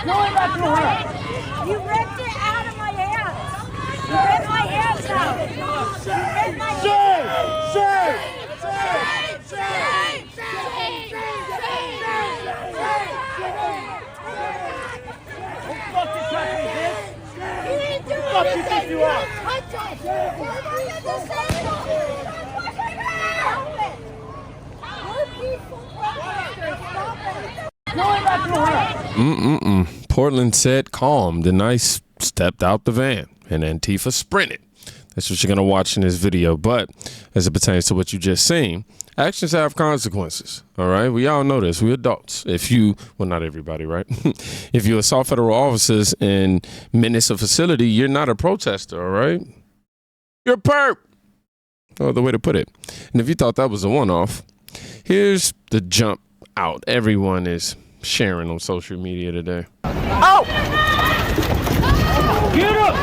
No, I'm not your hand. You ripped it out of my hands. You ripped my hands out. You ripped my hands. Don't fucking touch me, bitch. You didn't do anything. Fuck you think you are? Touch us. What are you disabled? We're peaceful protesters. Stop it. No, I'm not your hand. Portland said calm. Then I stepped out the van and Antifa sprinted. That's what you're going to watch in this video. But as it pertains to what you just seen, actions have consequences. All right. We all know this. We're adults. If you, well, not everybody, right? If you assault federal officers and menace a facility, you're not a protester. All right. You're a perp. No other way to put it. And if you thought that was a one-off, here's the jump out everyone is sharing on social media today. Oh! Get up!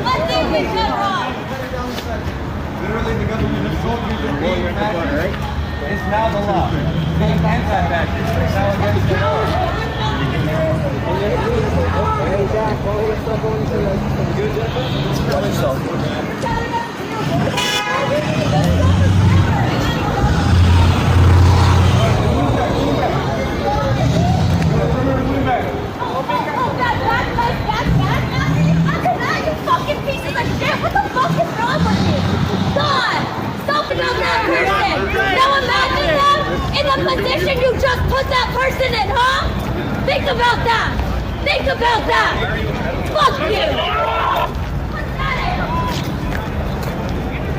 What did we do wrong? Literally, the government has told you to be fascist. It's now the law. Being anti-fascist is now against the law. You fucking pieces of shit! What the fuck is wrong with you? God! Stop about that person! Now imagine them in the position you just put that person in, huh? Think about that! Think about that! Fuck you! Pathetic!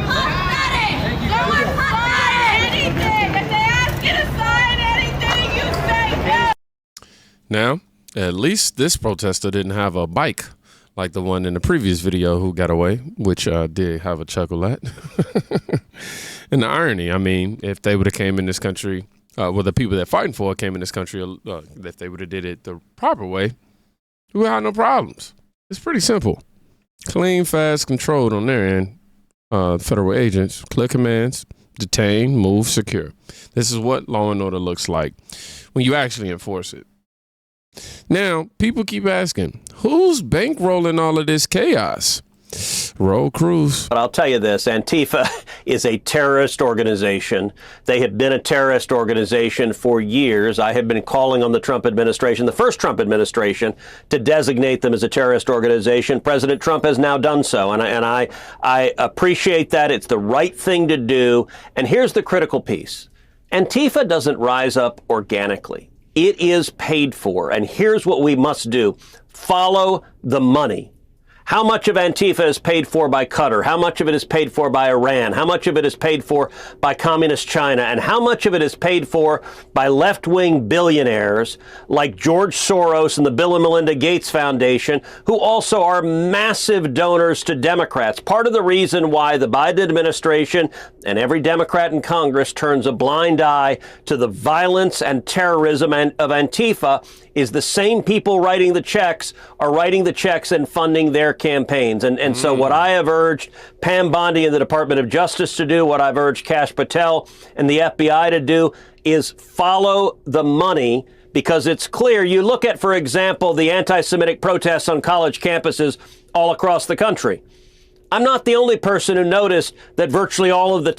Pathetic! You are pathetic! Anything! If they ask you to sign anything, you say no! Now, at least this protester didn't have a bike like the one in the previous video who got away, which I did have a chuckle at. And the irony, I mean, if they would have came in this country, well, the people that fighting for it came in this country, if they would have did it the proper way, we would have no problems. It's pretty simple. Clean, fast, controlled on their end. Federal agents, clear commands, detain, move, secure. This is what law and order looks like when you actually enforce it. Now, people keep asking, who's bankrolling all of this chaos? Roll Cruz. But I'll tell you this, Antifa is a terrorist organization. They have been a terrorist organization for years. I have been calling on the Trump administration, the first Trump administration, to designate them as a terrorist organization. President Trump has now done so, and I appreciate that. It's the right thing to do. And here's the critical piece. Antifa doesn't rise up organically. It is paid for. And here's what we must do. Follow the money. How much of Antifa is paid for by Qatar? How much of it is paid for by Iran? How much of it is paid for by communist China? And how much of it is paid for by left-wing billionaires like George Soros and the Bill and Melinda Gates Foundation, who also are massive donors to Democrats? Part of the reason why the Biden administration and every Democrat in Congress turns a blind eye to the violence and terrorism of Antifa is the same people writing the checks are writing the checks and funding their campaigns. And so what I have urged Pam Bondi and the Department of Justice to do, what I've urged Kash Patel and the FBI to do, is follow the money, because it's clear. You look at, for example, the anti-Semitic protests on college campuses all across the country. I'm not the only person who noticed that virtually all of the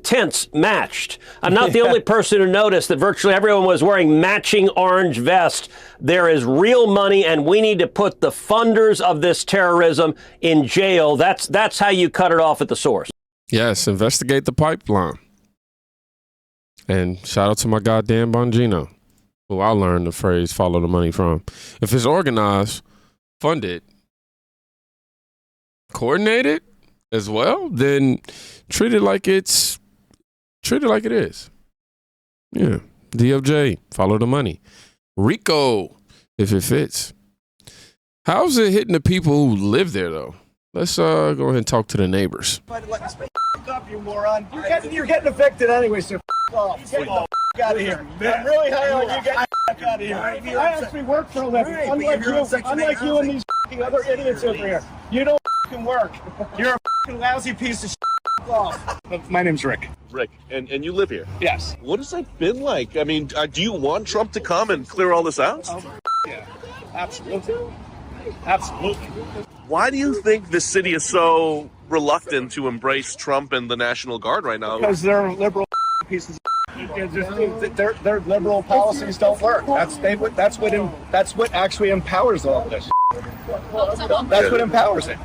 tents matched. I'm not the only person who noticed that virtually everyone was wearing matching orange vests. There is real money, and we need to put the funders of this terrorism in jail. That's how you cut it off at the source. Yes, investigate the pipeline. And shout out to my goddamn Bongino, who I learned the phrase follow the money from. If it's organized, funded, coordinated as well, then treat it like it is. Yeah. DOJ, follow the money. RICO, if it fits. How's it hitting the people who live there, though? Let's go ahead and talk to the neighbors. Up, you moron. You're getting evicted anyway, so off. Get the out of here. I'm really high on you. Get the out of here. I actually work for a living. Unlike you and these other idiots over here. You don't work. You're a lousy piece of shit. Off. My name's Rick. Rick, and you live here? Yes. What has that been like? I mean, do you want Trump to come and clear all this out? Yeah, absolutely. Absolutely. Why do you think the city is so reluctant to embrace Trump and the National Guard right now? Because they're liberal pieces of their liberal policies don't work. That's what actually empowers all of this. That's what empowers it.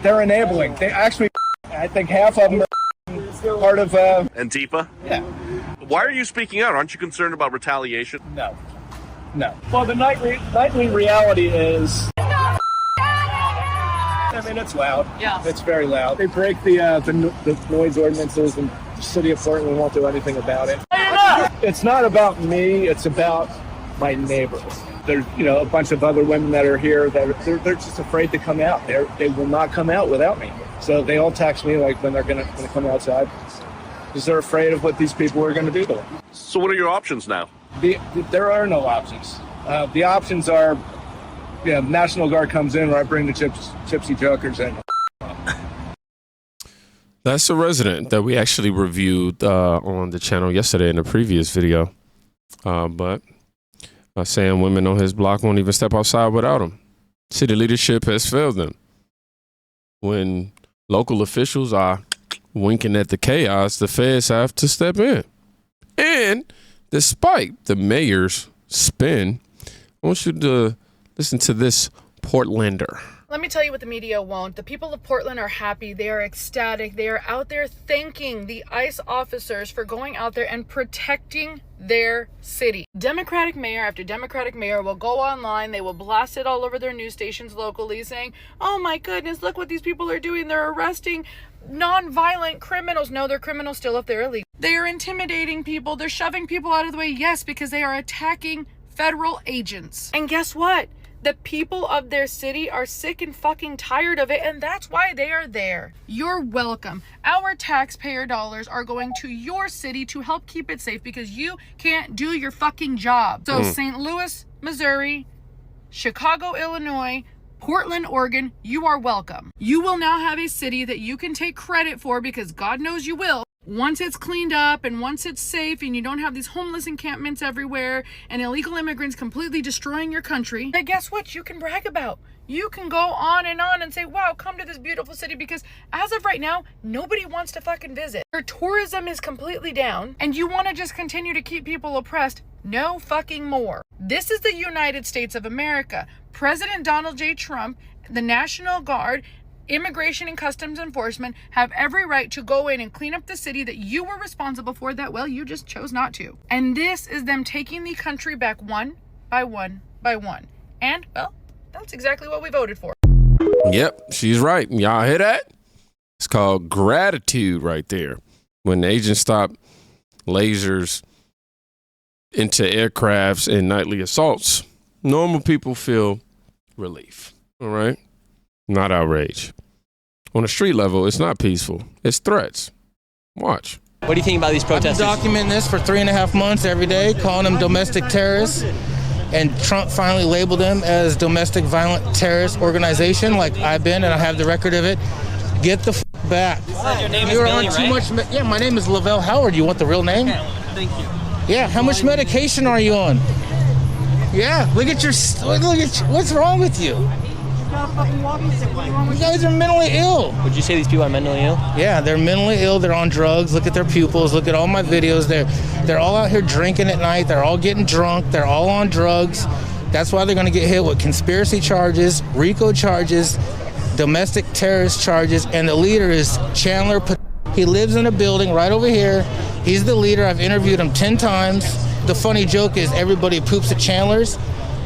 They're enabling. They actually, I think half of them are part of Antifa? Yeah. Why are you speaking out? Aren't you concerned about retaliation? No. Well, the nightly reality is. I mean, it's loud. Yeah. It's very loud. They break the noise ordinances, and the city of Portland won't do anything about it. It's not about me. It's about my neighbors. There's, a bunch of other women that are here that they're just afraid to come out. They will not come out without me. So they all text me like when they're gonna come outside, because they're afraid of what these people are going to do to them. So what are your options now? There are no options. The options are. Yeah, National Guard comes in, or I bring the gypsy jokers in. That's a resident that we actually reviewed on the channel yesterday in a previous video. But saying women on his block won't even step outside without him. City leadership has failed them. When local officials are winking at the chaos, the feds have to step in. And despite the mayor's spin, I want you to listen to this Portlander. Let me tell you what the media won't. The people of Portland are happy. They are ecstatic. They are out there thanking the ICE officers for going out there and protecting their city. Democratic mayor after Democratic mayor will go online. They will blast it all over their news stations locally saying, oh my goodness, look what these people are doing. They're arresting non-violent criminals. No, they're criminals still if they're illegal. They are intimidating people. They're shoving people out of the way. Yes, because they are attacking federal agents. And guess what? The people of their city are sick and fucking tired of it, and that's why they are there. You're welcome. Our taxpayer dollars are going to your city to help keep it safe because you can't do your fucking job. So St. Louis, Missouri, Chicago, Illinois, Portland, Oregon, you are welcome. You will now have a city that you can take credit for because God knows you will. Once it's cleaned up and once it's safe and you don't have these homeless encampments everywhere and illegal immigrants completely destroying your country, then guess what? You can brag about. You can go on and say, wow, come to this beautiful city, because as of right now, nobody wants to fucking visit. Your tourism is completely down and you want to just continue to keep people oppressed. No fucking more. This is the United States of America. President Donald J. Trump, the National Guard, Immigration and Customs Enforcement have every right to go in and clean up the city that you were responsible for that, well, you just chose not to. And this is them taking the country back one by one by one. And, well, that's exactly what we voted for. Yep, she's right. Y'all hear that? It's called gratitude right there. When the agents stop lasers into aircrafts and nightly assaults, normal people feel relief. All right? Not outrage. On a street level, it's not peaceful. It's threats. Watch. What do you think about these protesters? I've been documenting this for 3.5 months every day, calling them domestic terrorists. And Trump finally labeled them as domestic violent terrorist organization, like I've been, and I have the record of it. Get the back. Your name is Billy, right? Yeah, my name is Lavelle Howard. You want the real name? Okay, thank you. Yeah, how much medication are you on? Yeah, look at what's wrong with you? You guys are mentally ill. Would you say these people are mentally ill? Yeah, they're mentally ill. They're on drugs. Look at their pupils. Look at all my videos. They're all out here drinking at night. They're all getting drunk. They're all on drugs. That's why they're going to get hit with conspiracy charges, RICO charges, domestic terrorist charges, and the leader is Chandler. He lives in a building right over here. He's the leader. I've interviewed him 10 times. The funny joke is everybody poops at Chandler's.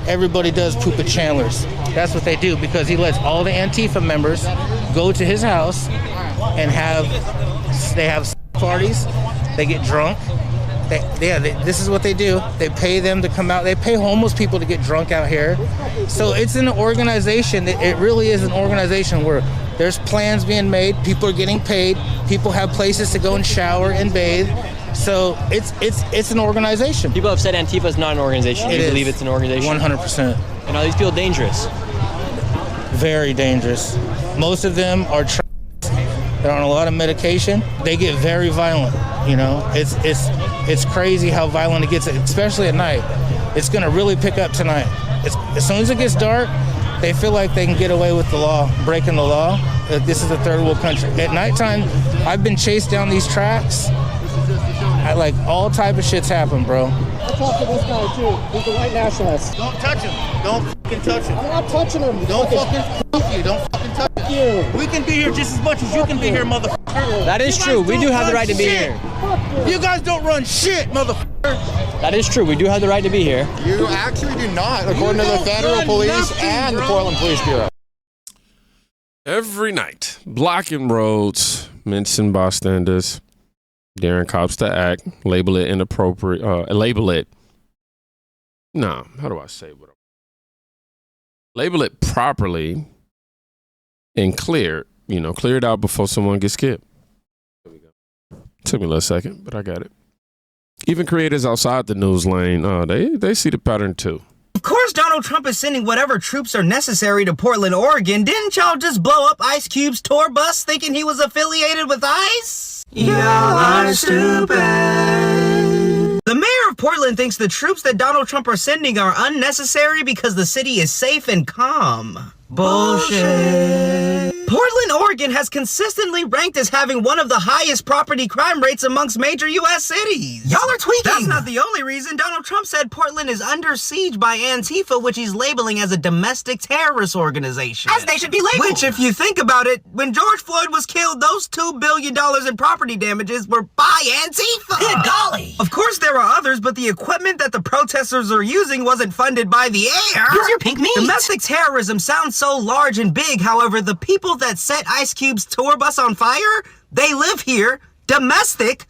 Everybody does poop at Chandler's. That's what they do, because he lets all the Antifa members go to his house and have parties. They get drunk. This is what they do. They pay them to come out. They pay homeless people to get drunk out here. So it's an organization. It really is an organization where there's plans being made. People are getting paid. People have places to go and shower and bathe. So it's an organization. People have said Antifa is not an organization. Do you believe it's an organization? 100%. And are these people dangerous? Very dangerous. Most of them are they're on a lot of medication. They get very violent. You know, it's crazy how violent it gets, especially at night. It's gonna really pick up tonight. As soon as it gets dark, they feel like they can get away with the law, breaking the law. This is a third world country. At nighttime, I've been chased down these tracks. Like all type of shit's happen, bro. I talked to this guy too. He's a white nationalist. Don't touch him. Don't fucking touch him. I'm not touching him. Don't fucking touch you. We can be here just as much as you can be here, motherfucker. That is true. We do have the right to be here. You guys don't run shit, motherfucker. That is true. We do have the right to be here. You actually do not, according to the federal police and the Portland Police Bureau. Every night, blocking roads, mincing bystanders, daring cops to act, label it inappropriate, how do I say what? Label it properly and clear it out before someone gets killed. There we go. Took me a little second, but I got it. Even creators outside the news lane, they see the pattern too. Of course Donald Trump is sending whatever troops are necessary to Portland, Oregon. Didn't y'all just blow up Ice Cube's tour bus thinking he was affiliated with ICE? Y'all are stupid. The mayor of Portland thinks the troops that Donald Trump are sending are unnecessary because the city is safe and calm. Bullshit. Portland, Oregon has consistently ranked as having one of the highest property crime rates amongst major U.S. cities. Y'all are tweaking. That's not the only reason. Donald Trump said Portland is under siege by Antifa, which he's labeling as a domestic terrorist organization. As they should be labeled. Which, if you think about it, when George Floyd was killed, those $2 billion in property damages were by Antifa. Good golly. Of course, there are others, but the equipment that the protesters are using wasn't funded by the air. Here's your pink meat. Domestic terrorism sounds so large and big. However, the people that set Ice Cube's tour bus on fire, they live here. Domestic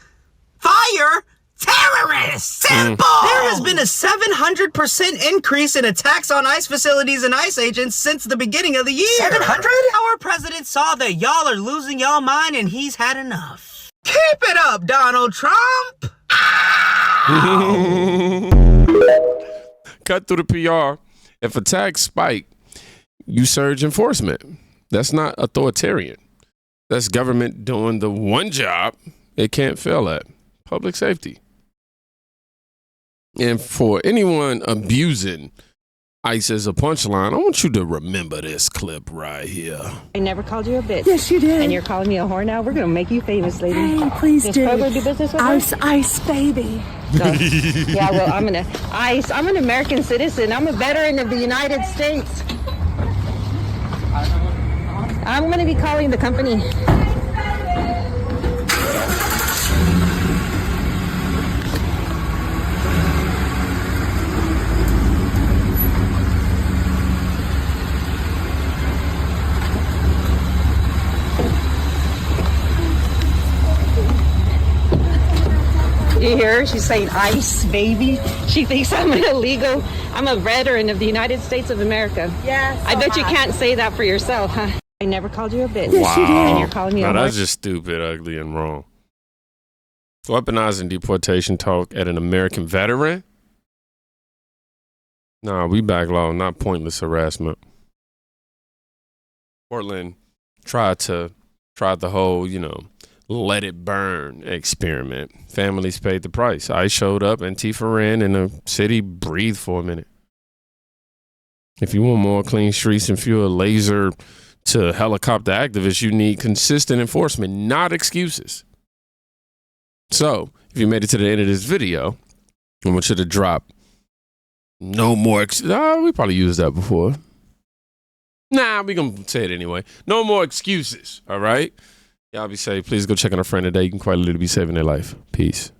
fire terrorists. Simple. There has been a 700% increase in attacks on ICE facilities and ICE agents since the beginning of the year. 700? Our president saw that y'all are losing y'all mind and he's had enough. Keep it up, Donald Trump. Cut through the PR. If attacks spike, you surge enforcement. That's not authoritarian. That's government doing the one job it can't fail at: public safety. And for anyone abusing ICE as a punchline, I want you to remember this clip right here. I never called you a bitch. Yes, you did. And you're calling me a whore now? We're going to make you famous, lady. Hey, please Does do. Kroger do business with us? Ice baby. So, yeah, well, I'm an American citizen. I'm a veteran of the United States. I'm going to be calling the company. You hear her? She's saying ice, baby. She thinks I'm I'm a veteran of the United States of America. Yes. I bet you can't say that for yourself, huh? I never called you a bitch. Yes, you did. And you're calling me a That's whore? just stupid, ugly, and wrong. Weaponizing deportation talk at an American veteran? Nah, we backlog, not pointless harassment. Portland tried the whole, let it burn experiment. Families paid the price. I showed up, Antifa ran, and the city breathed for a minute. If you want more clean streets and fewer laser to helicopter activists, you need consistent enforcement, not excuses. So, if you made it to the end of this video, I want you to drop no more. We probably used that before. Nah, we gonna say it anyway. No more excuses. All right. Y'all be safe. Please go check on a friend today. You can quite literally be saving their life. Peace.